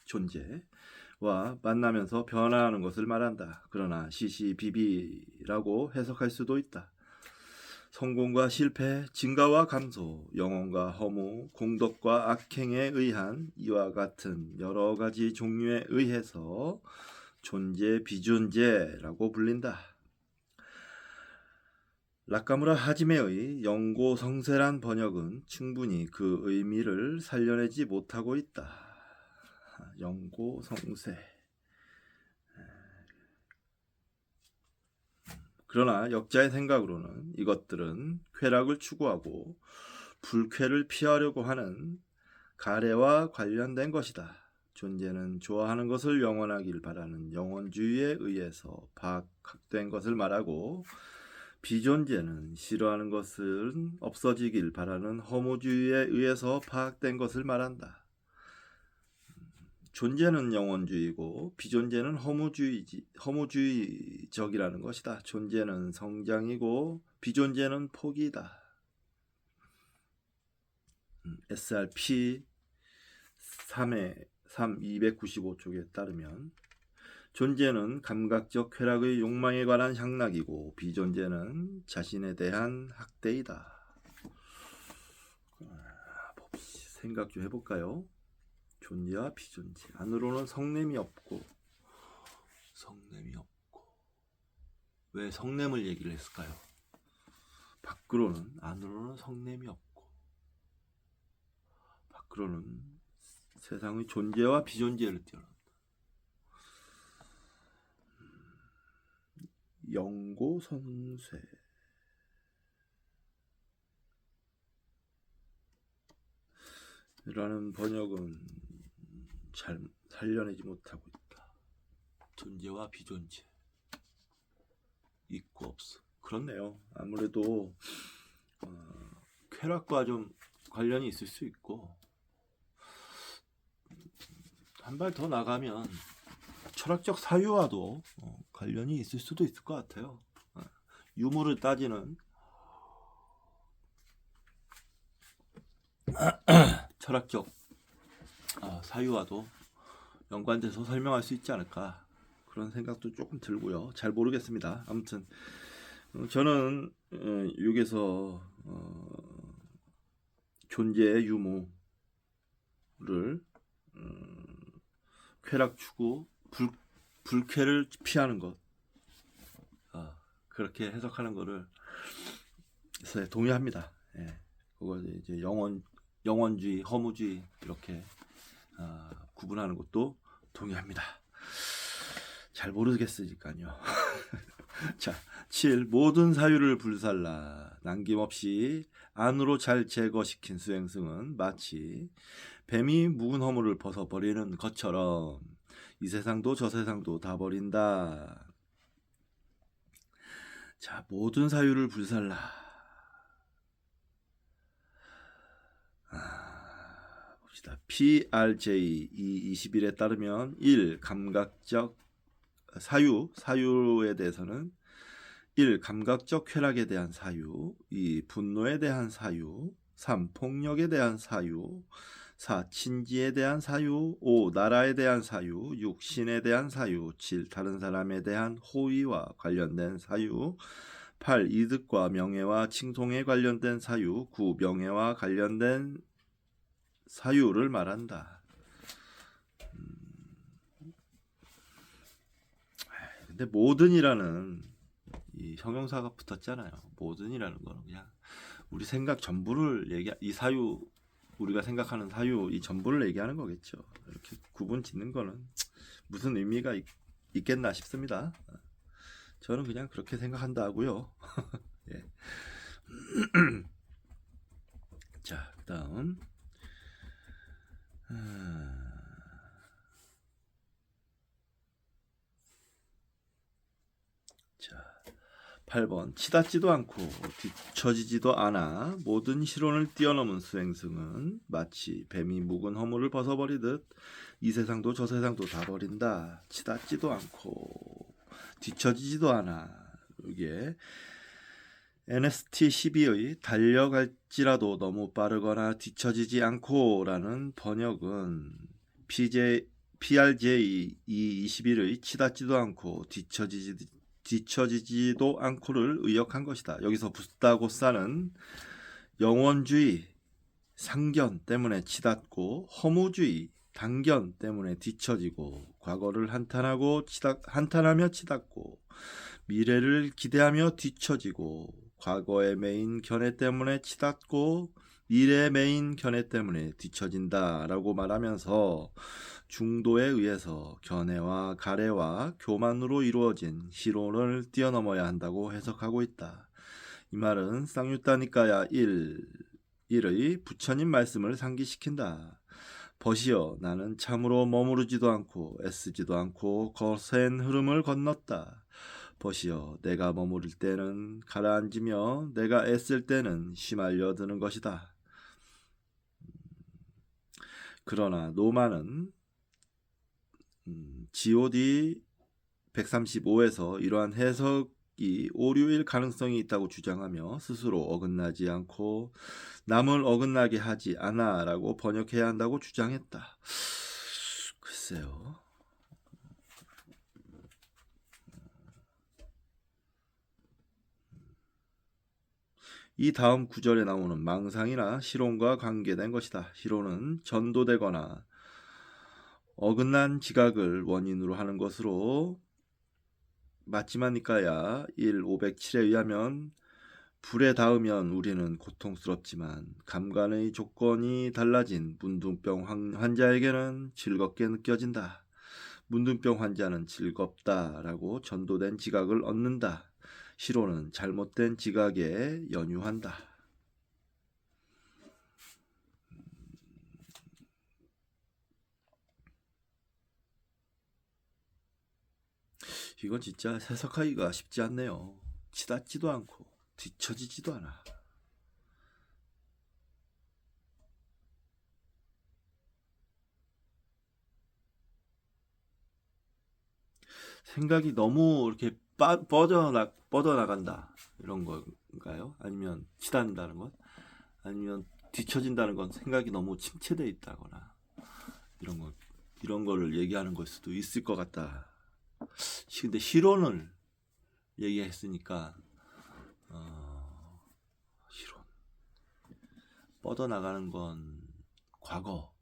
존재와 만나면서 변화하는 것을 말한다. 그러나 시시비비라고 해석할 수도 있다. 성공과 실패, 증가와 감소, 영혼과 허무, 공덕과 악행에 의한 이와 같은 여러 가지 종류에 의해서 존재, 비존재라고 불린다. 라카무라 하지메의 영고성세란 번역은 충분히 그 의미를 살려내지 못하고 있다. 영고성세. 그러나 역자의 생각으로는 이것들은 쾌락을 추구하고 불쾌를 피하려고 하는 가래와 관련된 것이다. 존재는 좋아하는 것을 영원하길 바라는 영원주의에 의해서 파악된 것을 말하고, 비존재는 싫어하는 것은 없어지길 바라는 허무주의에 의해서 파악된 것을 말한다. 존재는 영원주의고 비존재는 허무주의적이라는 것이다. 존재는 성장이고 비존재는 포기이다. SRP 295쪽에 따르면 존재는 감각적 쾌락의 욕망에 관한 향락이고 비존재는 자신에 대한 학대이다. 생각 좀 해볼까요? 존재와 비존재. 안으로는 성냄이 없고 왜 성냄을 얘기를 했을까요? 안으로는 성냄이 없고 밖으로는 세상의 존재와 비존재를 뛰어넘는다. 영고성쇠. 라는 번역은 잘 살려내지 못하고 있다. 존재와 비존재, 있고 없어. 그렇네요. 아무래도 쾌락과 좀 관련이 있을 수 있고, 한 발 더 나가면 철학적 사유와도 관련이 있을 수도 있을 것 같아요. 유무를 따지는 철학적 사유와도 연관돼서 설명할 수 있지 않을까, 그런 생각도 조금 들고요. 잘 모르겠습니다. 아무튼 저는 여기서 존재의 유무를 쾌락 추구, 불쾌를 피하는 것, 그렇게 해석하는 거를 동의합니다. 예. 그걸 이제 영원주의, 허무주의 이렇게 구분하는 것도 동의합니다. 잘 모르겠으니까요. 자, 7. 모든 사유를 불살라 남김없이 안으로 잘 제거시킨 수행승은 마치 뱀이 묵은 허물을 벗어버리는 것처럼 이 세상도 저 세상도 다 버린다. 자, 모든 사유를 불살라. 봅시다. PRJ 21에 따르면 1. 감각적 사유에 대해서는 1. 감각적 쾌락에 대한 사유, 2. 분노에 대한 사유, 3. 폭력에 대한 사유, 4. 친지에 대한 사유, 5. 나라에 대한 사유, 6. 신에 대한 사유, 7. 다른 사람에 대한 호의와 관련된 사유, 8. 이득과 명예와 칭송에 관련된 사유, 9. 명예와 관련된 사유를 말한다. 근데 모든이라는 이 형용사가 붙었잖아요. 모든이라는 거는 그냥 우리 생각 전부를 이 사유, 우리가 생각하는 사유 이 전부를 얘기하는 거겠죠. 이렇게 구분 짓는 거는 무슨 의미가 있겠나 싶습니다. 저는 그냥 그렇게 생각한다고요. 예. 자, 그다음 자, 8번. 치닫지도 않고 뒤처지지도 않아 모든 실온을 뛰어넘은 수행승은 마치 뱀이 묵은 허물을 벗어버리듯 이 세상도 저 세상도 다 버린다. 치닫지도 않고 뒤처지지도 않아. 이게 NST12의 달려갈지라도 너무 빠르거나 뒤처지지 않고 라는 번역은 PRJ 21의 치닫지도 않고 뒤처지지도 않고를 의역한 것이다. 여기서 부스다고사는 영원주의, 상견 때문에 치닫고 허무주의, 단견 때문에 뒤처지고 과거를 한탄하며 치닫고 미래를 기대하며 뒤처지고 과거의 메인 견해 때문에 치닫고 미래의 메인 견해 때문에 뒤처진다라고 말하면서 중도에 의해서 견해와 가래와 교만으로 이루어진 실온을 뛰어넘어야 한다고 해석하고 있다. 이 말은 쌍유따니까야 1의 부처님 말씀을 상기시킨다. 벗이여 나는 참으로 머무르지도 않고 애쓰지도 않고 거센 흐름을 건넜다. 벗이여 내가 머무를 때는 가라앉으며 내가 애쓸 때는 휘말려 드는 것이다. 그러나 노마는 GOD 135에서 이러한 해석이 오류일 가능성이 있다고 주장하며 스스로 어긋나지 않고 남을 어긋나게 하지 않아 라고 번역해야 한다고 주장했다. 글쎄요. 이 다음 구절에 나오는 망상이나 실온과 관계된 것이다. 실온은 전도되거나 어긋난 지각을 원인으로 하는 것으로 마치마니까야 1.507에 의하면 불에 닿으면 우리는 고통스럽지만 감관의 조건이 달라진 문둥병 환자에게는 즐겁게 느껴진다. 문둥병 환자는 즐겁다라고 전도된 지각을 얻는다. 실온은 잘못된 지각에 연유한다. 이건 진짜 해석하기가 쉽지 않네요. 치닫지도 않고 뒤처지지도 않아. 생각이 너무 이렇게 뻗어나간다 이런 건가요? 아니면 치닫는다는 것? 아니면 뒤처진다는 건 생각이 너무 침체되어 있다거나 이런 거 이런 거를 얘기하는 걸 수도 있을 것 같다. 근데 실온을 얘기했으니까 실온 뻗어나가는 건 과거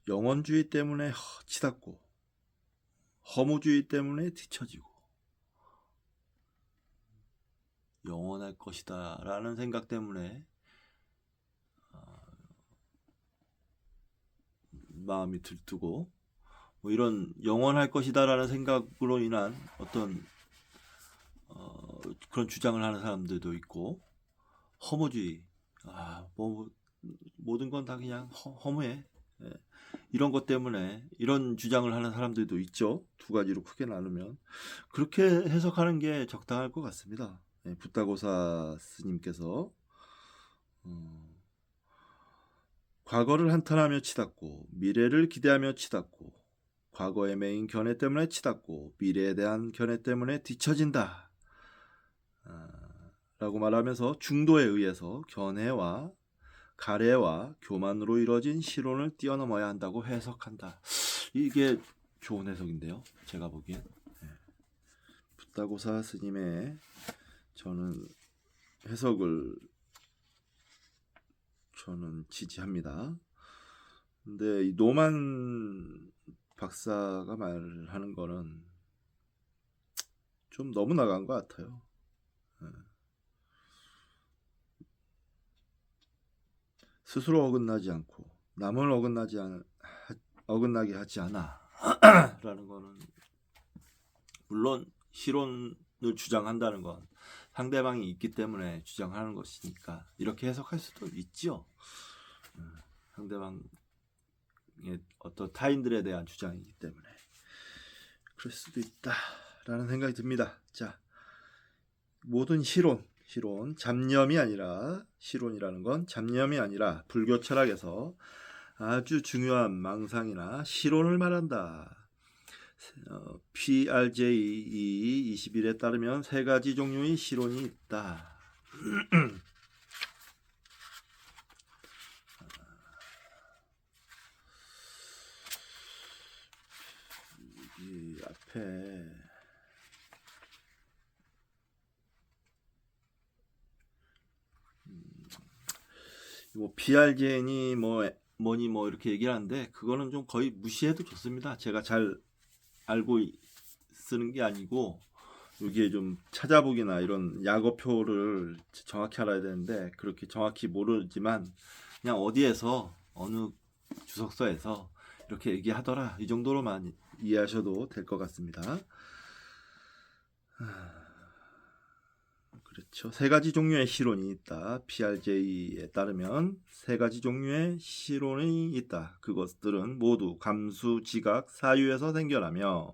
영원주의 때문에 치닫고 허무주의 때문에 뒤처지고 영원할 것이다 라는 생각 때문에 마음이 들뜨고 뭐 이런 영원할 것이다 라는 생각으로 인한 어떤 그런 주장을 하는 사람들도 있고 허무주의 뭐 모든 건 다 그냥 허무해 이런 것 때문에 이런 주장을 하는 사람들도 있죠. 두 가지로 크게 나누면 그렇게 해석하는 게 적당할 것 같습니다. 붓다고사 스님께서 과거를 한탄하며 치닫고 미래를 기대하며 치닫고 과거에 매인 견해 때문에 치닫고 미래에 대한 견해 때문에 뒤처진다 라고 말하면서 중도에 의해서 견해와 가래와 교만으로 이루어진 실론을 뛰어넘어야 한다고 해석한다. 이게 좋은 해석인데요. 제가 보기엔 붓다고사 스님의 저는 해석을 저는 지지합니다. 근데 이 노만 박사가 말하는 거는 좀 너무 나간 것 같아요. 스스로 어긋나지 않고 남을 어긋나게 하지 않아 라는 거는 물론 실론을 주장한다는 건 상대방이 있기 때문에 주장하는 것이니까 이렇게 해석할 수도 있죠. 상대방의 어떤 타인들에 대한 주장이기 때문에 그럴 수도 있다라는 생각이 듭니다. 자, 모든 실론 잡념이 아니라 실론이라는 건 잡념이 아니라 불교 철학에서 아주 중요한 망상이나 실론을 말한다. PRJ 21에 따르면 세 가지 종류의 실론이 있다. 이 앞에 뭐 PRJ니 뭐니 뭐 이렇게 얘기를 하는데 그거는 좀 거의 무시해도 좋습니다. 제가 잘 알고 쓰는 게 아니고 여기에 좀 찾아보기나 이런 약어표를 정확히 알아야 되는데 그렇게 정확히 모르지만 그냥 어디에서 어느 주석서에서 이렇게 얘기하더라 이 정도로만 이해하셔도 될 것 같습니다. 그렇죠. 세 가지 종류의 실론이 있다. PRJ에 따르면 세 가지 종류의 실론이 있다. 그것들은 모두 감수, 지각, 사유에서 생겨나며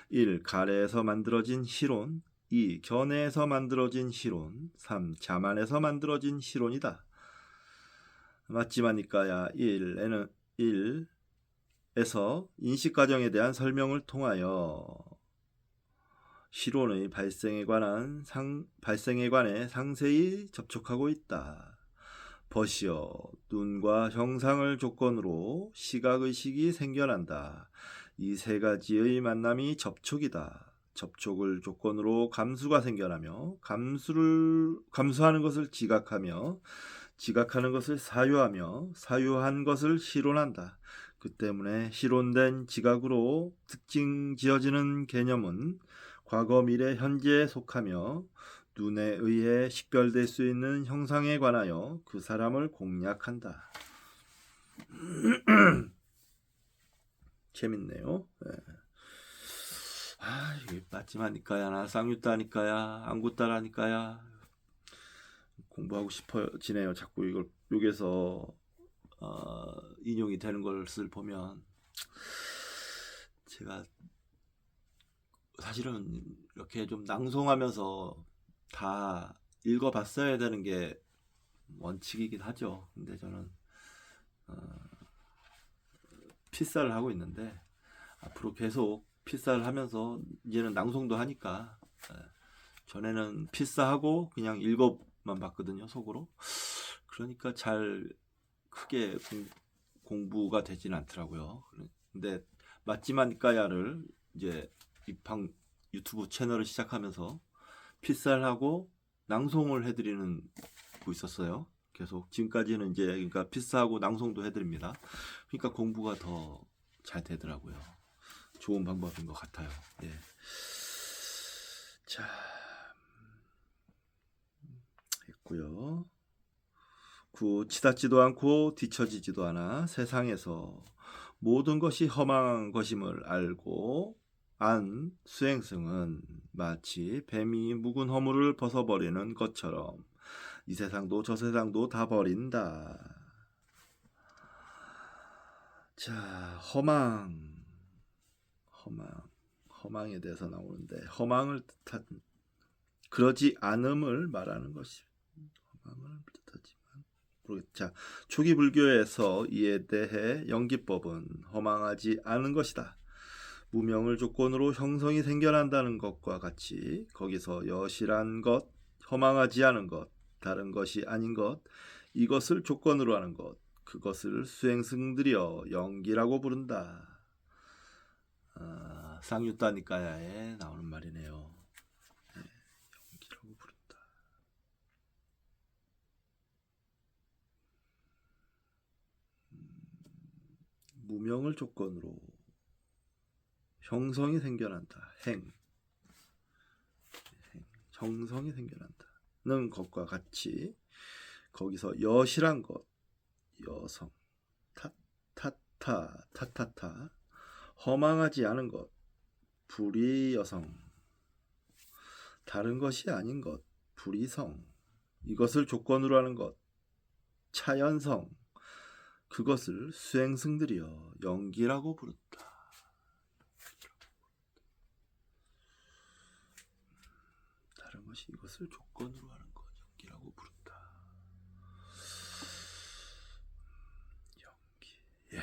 1. 가래에서 만들어진 실론 2. 견해에서 만들어진 실론 3. 자만에서 만들어진 실론이다. 맞지마니까야 1에서 인식과정에 대한 설명을 통하여 실론의 발생에 관해 상세히 접촉하고 있다. 벗이여 눈과 형상을 조건으로 시각의식이 생겨난다. 이 세 가지의 만남이 접촉이다. 접촉을 조건으로 감수가 생겨나며 감수하는 것을 지각하며 지각하는 것을 사유하며 사유한 것을 실론한다. 그 때문에 실론된 지각으로 특징 지어지는 개념은 과거, 미래, 현재에 속하며 눈에 의해 식별될 수 있는 형상에 관하여 그 사람을 공략한다. 재밌네요. 네. 이게 빠짐하니까야 나 쌍유따니까야 안구따라니까야 공부하고 싶어지네요. 자꾸 이걸 여기서 인용이 되는 것을 보면 제가 사실은 이렇게 좀 낭송하면서 다 읽어봤어야 되는 게 원칙이긴 하죠. 근데 저는 필사를 하고 있는데 앞으로 계속 필사를 하면서 이제는 낭송도 하니까 전에는 필사하고 그냥 읽어만 봤거든요, 속으로. 그러니까 잘 크게 공부가 되진 않더라고요. 근데 맞지만까야를 이제 입방 유튜브 채널을 시작하면서 필사를 하고 낭송을 해드리는 거 있었어요. 계속 지금까지는 이제 그러니까 필사하고 낭송도 해드립니다. 그러니까 공부가 더 잘 되더라고요. 좋은 방법인 것 같아요. 예. 자, 했고요. 9. 치닫지도 않고 뒤처지지도 않아 세상에서 모든 것이 허망한 것임을 알고 안 수행승은 마치 뱀이 묵은 허물을 벗어버리는 것처럼 이 세상도 저 세상도 다 버린다. 자, 허망에 대해서 나오는데 허망을 뜻한 그러지 않음을 말하는 것이 허망을 뜻하지만 자, 초기 불교에서 이에 대해 연기법은 허망하지 않은 것이다. 무명을 조건으로 형성이 생겨난다는 것과 같이 거기서 여실한 것, 허망하지 않은 것, 다른 것이 아닌 것, 이것을 조건으로 하는 것, 그것을 수행승들이여 연기라고 부른다. 쌍유따니까야에 나오는 말이네요. 네, 연기라고 부른다. 무명을 조건으로 형성이 생겨난다. 형성이 생겨난다는 것과 같이 거기서 여실한 것, 여성, 타타타, 허망하지 않은 것, 불이여성, 다른 것이 아닌 것, 불이성, 이것을 조건으로 하는 것, 차연성, 그것을 수행승들이여 연기라고 부른다. 다른 것이 이것을 조건으로 하는 것, 연기라고 부른다. 연기. 예.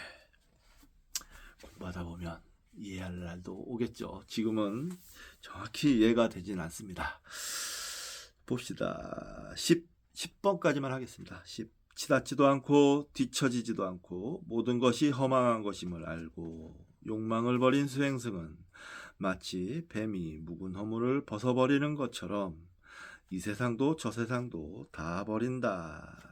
공부하다 보면 이해할 날도 오겠죠. 지금은 정확히 이해가 되진 않습니다. 봅시다. 10번까지만 하겠습니다. 10. 치닫지도 않고 뒤처지지도 않고 모든 것이 허망한 것임을 알고 욕망을 버린 수행승은 마치 뱀이 묵은 허물을 벗어버리는 것처럼 이 세상도 저 세상도 다 버린다.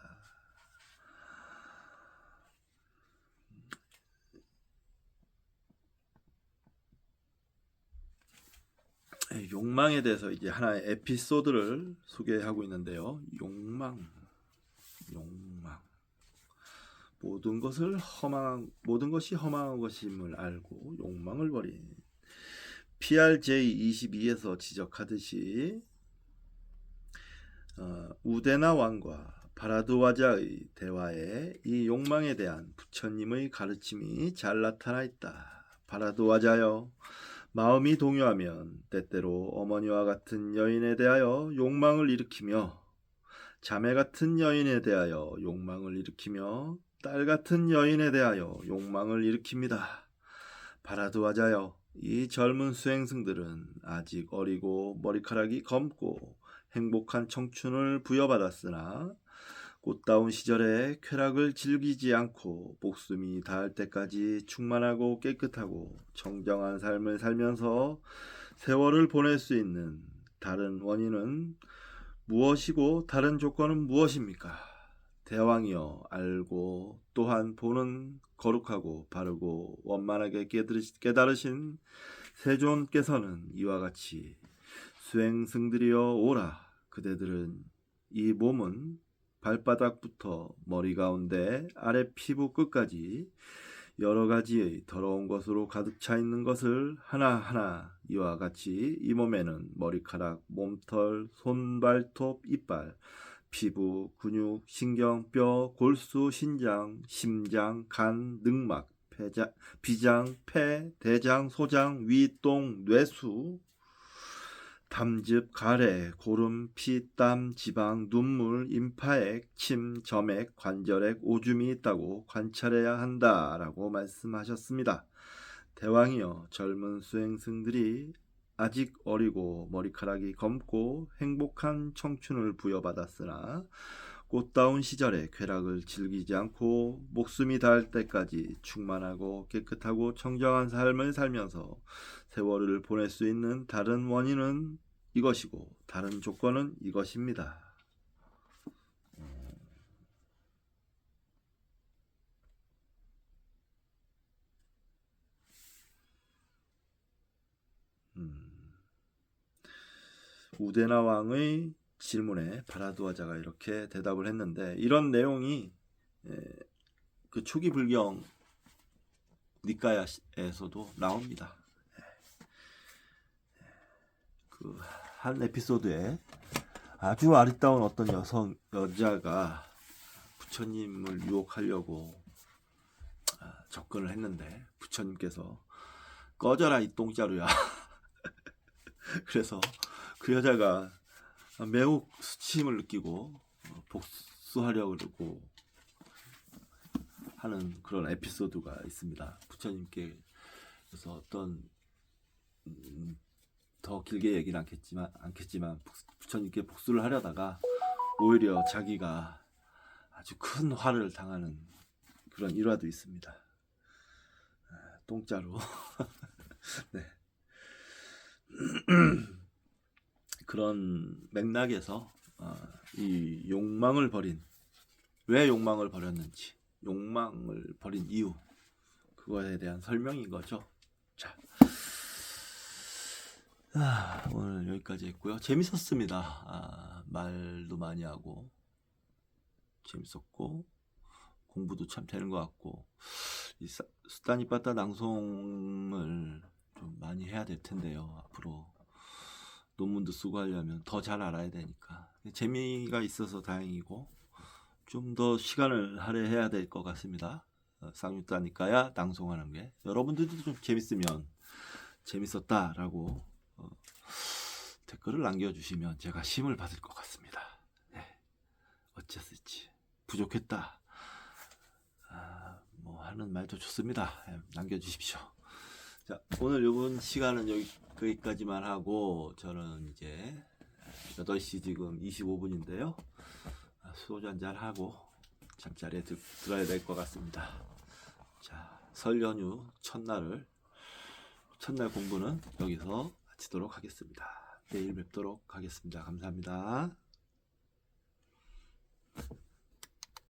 욕망에 대해서 이제 하나의 에피소드를 소개하고 있는데요. 욕망. 모든 것이 허망한 것임을 알고 욕망을 버린 PRJ22에서 지적하듯이 우데나 왕과 바라드와자의 대화에 이 욕망에 대한 부처님의 가르침이 잘 나타나 있다. 바라드와자여, 마음이 동요하면 때때로 어머니와 같은 여인에 대하여 욕망을 일으키며 자매 같은 여인에 대하여 욕망을 일으키며 딸 같은 여인에 대하여 욕망을 일으킵니다. 바라드와자여, 이 젊은 수행승들은 아직 어리고 머리카락이 검고 행복한 청춘을 부여받았으나 꽃다운 시절에 쾌락을 즐기지 않고 목숨이 닿을 때까지 충만하고 깨끗하고 정정한 삶을 살면서 세월을 보낼 수 있는 다른 원인은 무엇이고 다른 조건은 무엇입니까? 대왕이여, 알고 또한 보는 거룩하고 바르고 원만하게 깨달으신 세존께서는 이와 같이 수행승들이여 오라. 그대들은 이 몸은 발바닥부터 머리 가운데 아래 피부 끝까지 여러 가지의 더러운 것으로 가득 차 있는 것을 하나하나 이와 같이 이 몸에는 머리카락, 몸털, 손, 발톱, 이빨, 피부, 근육, 신경, 뼈, 골수, 신장, 심장, 간, 늑막, 비장, 폐, 대장, 소장, 위, 똥, 뇌수, 담즙, 가래, 고름, 피, 땀, 지방, 눈물, 임파액, 침, 점액, 관절액, 오줌이 있다고 관찰해야 한다라고 말씀하셨습니다. 대왕이여, 젊은 수행승들이 아직 어리고 머리카락이 검고 행복한 청춘을 부여받았으나 꽃다운 시절에 쾌락을 즐기지 않고 목숨이 닿을 때까지 충만하고 깨끗하고 청정한 삶을 살면서 세월을 보낼 수 있는 다른 원인은 이것이고 다른 조건은 이것입니다. 우데나 왕의 질문에 바라두아자가 이렇게 대답을 했는데, 이런 내용이 그 초기 불경 니까야에서도 나옵니다. 그 한 에피소드에 아주 아리따운 어떤 여자가 부처님을 유혹하려고 접근을 했는데 부처님께서 꺼져라 이 똥자루야. 그래서 그 여자가 매우 수치심을 느끼고 복수하려고 그러고 하는 그런 에피소드가 있습니다. 부처님께서 어떤 더 길게 얘기는 않겠지만 부처님께 복수를 하려다가 오히려 자기가 아주 큰 화를 당하는 그런 일화도 있습니다. 똥자루. 네. 그런 맥락에서 이 욕망을 버린, 왜 욕망을 버렸는지, 욕망을 버린 이유, 그거에 대한 설명인 거죠. 자, 오늘 여기까지 했고요. 재밌었습니다. 말도 많이 하고 재밌었고 공부도 참 되는 것 같고, 이 수다니빠따 낭송을 좀 많이 해야 될 텐데요. 앞으로 논문도 쓰고 하려면 더 잘 알아야 되니까 재미가 있어서 다행이고, 좀 더 시간을 할애해야 될 것 같습니다. 쌍유따니까야 낭송하는 게 여러분들도 좀 재밌으면 재밌었다라고 댓글을 남겨주시면 제가 힘을 받을 것 같습니다. 네. 어쨌을지 부족했다 뭐 하는 말도 좋습니다. 남겨주십시오. 자, 오늘 이번 시간은 여기까지만 하고, 저는 이제 8시 지금 25분인데요. 소주 한잔 하고 잠자리에 들어야 될 것 같습니다. 자, 설 연휴 첫날 공부는 여기서 마치도록 하겠습니다. 내일 뵙도록 하겠습니다. 감사합니다.